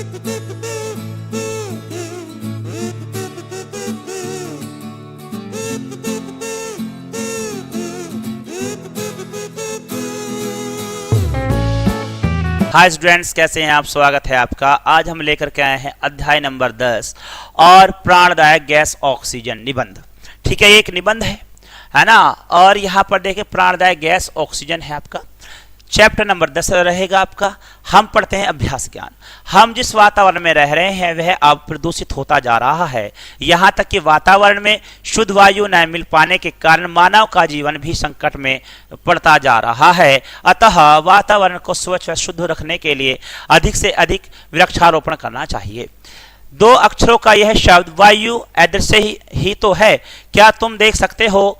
Hi students, कैसे हैं आप? स्वागत है आपका। आज हम लेकर के आए हैं अध्याय नंबर 10 और प्राणदायक गैस ऑक्सीजन निबंध। ठीक है, एक निबंध है ना। और यहाँ पर देखिए प्राणदायक गैस ऑक्सीजन है आपका। चैप्टर नंबर 10 रहेगा आपका। हम पढ़ते हैं अभ्यास ज्ञान। हम जिस वातावरण में रह रहे हैं वह अब प्रदूषित होता जा रहा है। यहाँ तक कि वातावरण में शुद्ध वायु न मिल पाने के कारण मानव का जीवन भी संकट में पड़ता जा रहा है। अतः वातावरण को स्वच्छ व शुद्ध रखने के लिए अधिक से अधिक वृक्षारोपण करना चाहिए। 2 अक्षरों का यह शब्द वायु अदृश्य ही तो है, क्या तुम देख सकते हो?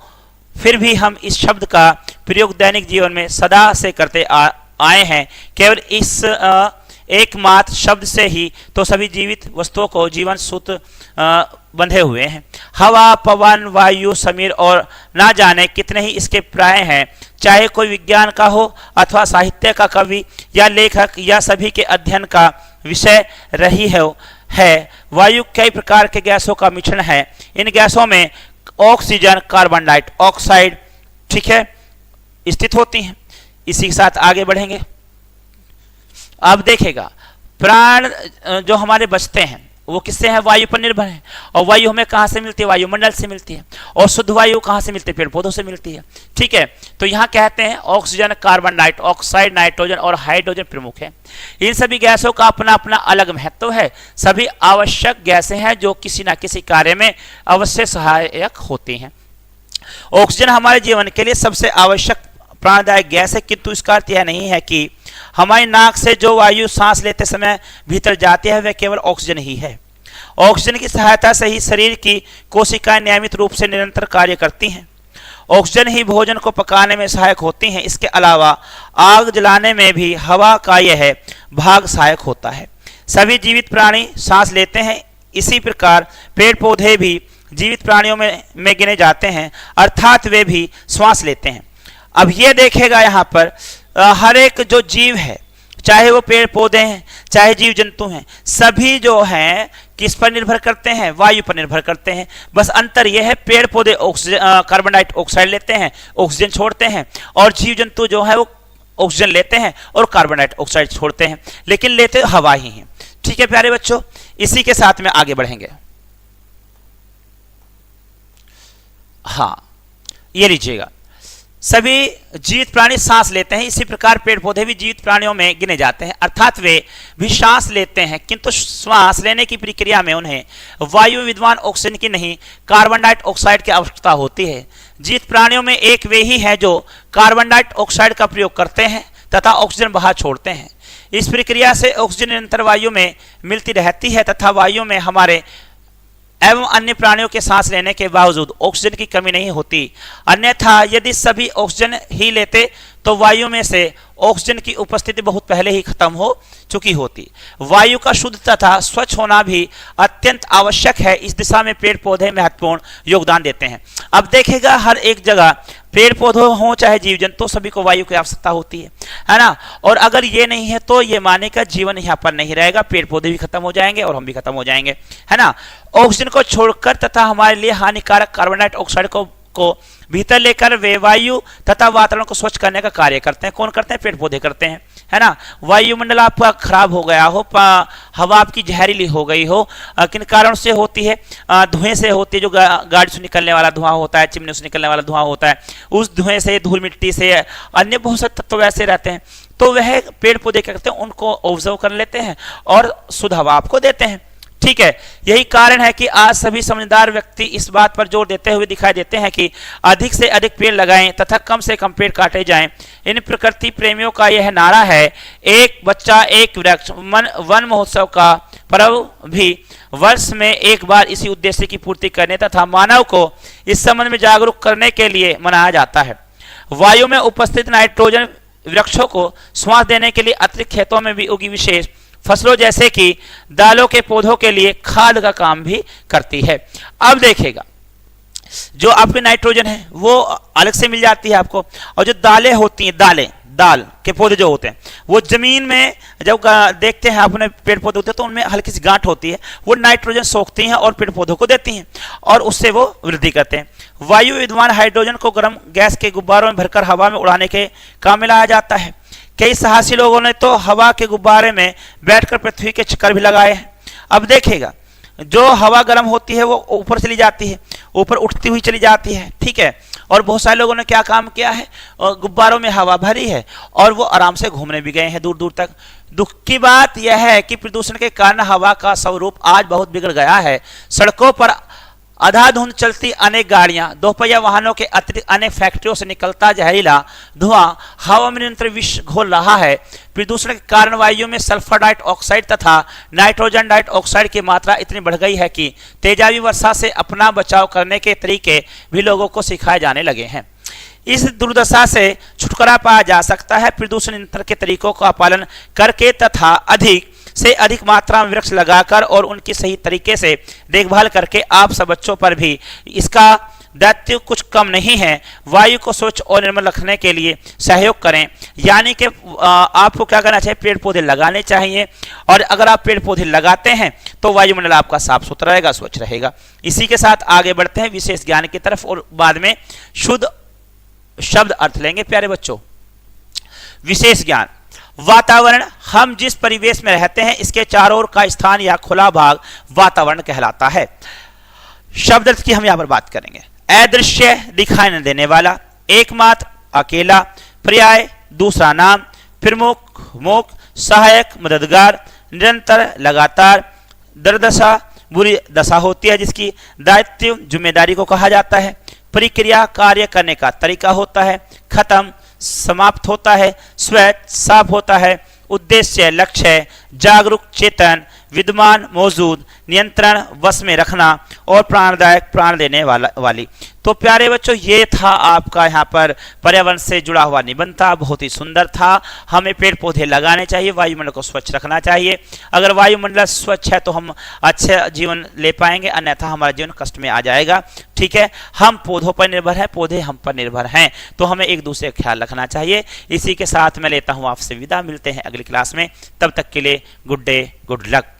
फिर भी हम इस शब्द का प्रयोग दैनिक जीवन में सदा से करते आए हैं। केवल इस एकमात्र शब्द से ही तो सभी जीवित वस्तुओं को जीवन सूत्र बंधे हुए हैं। हवा, पवन, वायु, समीर और ना जाने कितने ही इसके प्राय हैं। चाहे कोई विज्ञान का हो अथवा साहित्य का कवि या लेखक या सभी के अध्ययन का विषय रही है। वायु कई प्रकार के गैसों का मिश्रण है। इन गैसों में ऑक्सीजन, कार्बन डाइऑक्साइड, ठीक है, स्थित होती हैं। इसी के साथ आगे बढ़ेंगे। अब देखेगा प्राण जो हमारे बचते हैं वो किससे हैं? वायु पर निर्भर है। और वायु हमें कहाँ से मिलती है? वायुमंडल से मिलती है। और शुद्ध वायु कहाँ से मिलती है? पेड़ पौधों से मिलती है। ठीक है, तो यहाँ कहते हैं ऑक्सीजन, कार्बन डाइऑक्साइड, नाइट्रोजन और हाइड्रोजन प्रमुख है। इन सभी गैसों का अपना अपना अलग महत्व है। सभी आवश्यक गैसें हैं जो किसी न किसी कार्य में अवश्य सहायक होती हैं। ऑक्सीजन हमारे जीवन के लिए सबसे आवश्यक प्राणदायक गैस है, किंतु इसका अर्थ यह नहीं है कि हमारी नाक से जो वायु सांस लेते समय भीतर जाती है वह केवल ऑक्सीजन ही है। ऑक्सीजन की सहायता से ही शरीर की कोशिकाएं नियमित रूप से निरंतर कार्य करती हैं। ऑक्सीजन ही भोजन को पकाने में सहायक होती हैं। इसके अलावा आग जलाने में भी हवा का यह भाग सहायक होता है। सभी जीवित प्राणी सांस लेते हैं। इसी प्रकार पेड़ पौधे भी जीवित प्राणियों में गिने जाते हैं, अर्थात वे भी श्वास लेते हैं। अब ये देखेगा यहाँ पर हर एक जो जीव है, चाहे वो पेड़ पौधे हैं चाहे जीव जंतु हैं, सभी जो हैं किस पर निर्भर करते हैं? वायु पर निर्भर करते हैं। बस अंतर यह है पेड़ पौधे कार्बन डाइऑक्साइड लेते हैं, ऑक्सीजन छोड़ते हैं, और जीव जंतु जो है वो ऑक्सीजन लेते हैं और कार्बन डाइऑक्साइड छोड़ते हैं, लेकिन लेते हवा ही हैं। ठीक है प्यारे बच्चों, इसी के साथ में आगे बढ़ेंगे। हाँ, ये लीजिएगा, सभी जीवित प्राणी सांस लेते हैं। इसी प्रकार पेड़ पौधे भी जीवित प्राणियों में गिने जाते हैं, अर्थात वे भी सांस लेते हैं, किंतु श्वास लेने की प्रक्रिया में उन्हें वायु विद्वान ऑक्सीजन की नहीं कार्बन डाइऑक्साइड की आवश्यकता होती है। जीवित प्राणियों में एक वे ही है जो कार्बन डाइऑक्साइड का प्रयोग करते हैं तथा ऑक्सीजन बाहर छोड़ते हैं। इस प्रक्रिया से ऑक्सीजन निरंतर वायु में मिलती रहती है तथा वायु में हमारे एवं अन्य प्राणियों के सांस लेने के बावजूद ऑक्सीजन की कमी नहीं होती। अन्यथा यदि सभी ऑक्सीजन ही लेते तो वायु में से ऑक्सीजन की उपस्थिति बहुत पहले ही खत्म हो चुकी होती। वायु का शुद्ध तथा स्वच्छ होना भी अत्यंत आवश्यक है। इस दिशा में पेड़ पौधे महत्वपूर्ण योगदान देते हैं। अब देखेगा हर एक जगह पेड़ पौधे हों चाहे जीव जंतु, सभी को वायु की आवश्यकता होती है ना। और अगर ये नहीं है तो ये माने का जीवन यहाँ पर नहीं रहेगा, पेड़ पौधे भी खत्म हो जाएंगे और हम भी खत्म हो जाएंगे, है ना। ऑक्सीजन को छोड़कर तथा हमारे लिए हानिकारक कार्बन डाइऑक्साइड को भीतर लेकर वे वायु तथा वातावरण को स्वच्छ करने का कार्य करते हैं। कौन करते हैं? पेड़ पौधे करते हैं, है ना। वायुमंडल आपका खराब हो गया हो, हवा आपकी जहरीली हो गई हो, किन कारण से होती है? धुएं से होती है। जो गाड़ी से निकलने वाला धुआं होता है, चिमनी से निकलने वाला धुआं होता है, उस धुएं से, धूल मिट्टी से, अन्य बहुत से तत्व वैसे रहते हैं, तो वह पेड़ पौधे क्या करते हैं? उनको ऑब्जर्व कर लेते हैं और शुद्ध हवा आपको देते हैं। ठीक है, यही कारण है कि आज सभी समझदार व्यक्ति इस बात पर जोर देते हुए दिखाई देते हैं कि अधिक से अधिक पेड़ लगाएं तथा कम से कम पेड़ काटे जाएं। इन प्रकृति प्रेमियों का यह नारा है, एक बच्चा एक वृक्ष। वन महोत्सव का पर्व भी वर्ष में एक बार इसी उद्देश्य की पूर्ति करने तथा मानव को इस संबंध में जागरूक करने के लिए मनाया जाता है। वायु में उपस्थित नाइट्रोजन वृक्षों को श्वास देने के लिए अतिरिक्त खेतों में भी उगी विशेष फसलों जैसे कि दालों के पौधों के लिए खाद का काम भी करती है। अब देखेगा जो आपकी नाइट्रोजन है वो अलग से मिल जाती है आपको, और जो दालें होती हैं, दाल के पौधे जो होते हैं वो जमीन में जब देखते हैं अपने पेड़ पौधे होते हैं तो उनमें हल्की सी गांठ होती है, वो नाइट्रोजन सोखती हैं और पेड़ पौधों को देती हैं और उससे वो वृद्धि करते हैं। वायु विद्यमान हाइड्रोजन को गर्म गैस के गुब्बारों में भरकर हवा में उड़ाने के काम में लाया जाता है। कई साहसी लोगों ने तो हवा के गुब्बारे में बैठकर पृथ्वी के चक्कर भी लगाए हैं। अब देखिएगा, जो हवा गर्म होती है वो ऊपर चली जाती है, ऊपर उठती हुई चली जाती है, ठीक है। और बहुत सारे लोगों ने क्या काम किया है, गुब्बारों में हवा भरी है और वो आराम से घूमने भी गए हैं दूर दूर तक। दुख की बात यह है कि प्रदूषण के कारण हवा का स्वरूप आज बहुत बिगड़ गया है। सड़कों पर अंधाधुंध चलती अनेक गाड़ियां, दोपहिया वाहनों के अतिरिक्त अनेक फैक्ट्रियों से निकलता जहरीला धुआं हवा में निरंतर विष घोल रहा है। प्रदूषण के कारण वायु में सल्फर डाइऑक्साइड तथा नाइट्रोजन डाइऑक्साइड की मात्रा इतनी बढ़ गई है कि तेजाबी वर्षा से अपना बचाव करने के तरीके भी लोगों को सिखाए जाने लगे हैं। इस दुर्दशा से छुटकारा पाया जा सकता है प्रदूषण नियंत्रण के तरीकों का पालन करके तथा अधिक से अधिक मात्रा में वृक्ष लगाकर और उनकी सही तरीके से देखभाल करके। आप सब बच्चों पर भी इसका दायित्व कुछ कम नहीं है। वायु को स्वच्छ और निर्मल रखने के लिए सहयोग करें, यानी कि आपको क्या करना चाहिए, पेड़ पौधे लगाने चाहिए। और अगर आप पेड़ पौधे लगाते हैं तो वायुमंडल आपका साफ सुथरा रहेगा, स्वच्छ रहेगा। इसी के साथ आगे बढ़ते हैं विशेष ज्ञान की तरफ और बाद में शुद्ध शब्द अर्थ लेंगे। प्यारे बच्चों, विशेष ज्ञान। वातावरण, हम जिस परिवेश में रहते हैं इसके चारों ओर का स्थान या खुला भाग वातावरण कहलाता है। शब्द अर्थ की हम यहां पर बात करेंगे। अदृश्य, दिखाई न देने वाला, एकमात्र, अकेला, पर्याय, दूसरा नाम, प्रमुख, मुख, सहायक, मददगार, निरंतर, लगातार, दुर्दशा, बुरी दशा होती है जिसकी दायित्व जिम्मेदारी को कहा जाता है। प्रक्रिया, कार्य करने का तरीका होता है। खत्म, समाप्त होता है। स्वच्छ, साफ होता है। उद्देश्य, लक्ष्य, जागरूक, चेतन, विद्यमान, मौजूद, नियंत्रण, वश में रखना और प्राणदायक, प्राण देने वाली। तो प्यारे बच्चों, ये था आपका यहाँ पर पर्यावरण से जुड़ा हुआ निबंध था, बहुत ही सुंदर था। हमें पेड़ पौधे लगाने चाहिए, वायुमंडल को स्वच्छ रखना चाहिए। अगर वायुमंडल स्वच्छ है तो हम अच्छा जीवन ले पाएंगे, अन्यथा हमारा जीवन कष्ट में आ जाएगा। ठीक है, हम पौधों पर निर्भर हैं, पौधे हम पर निर्भर हैं, तो हमें एक दूसरे का ख्याल रखना चाहिए। इसी के साथ मैं लेता हूँ आपसे विदा, मिलते हैं अगली क्लास में। तब तक के लिए गुड डे, गुड लक।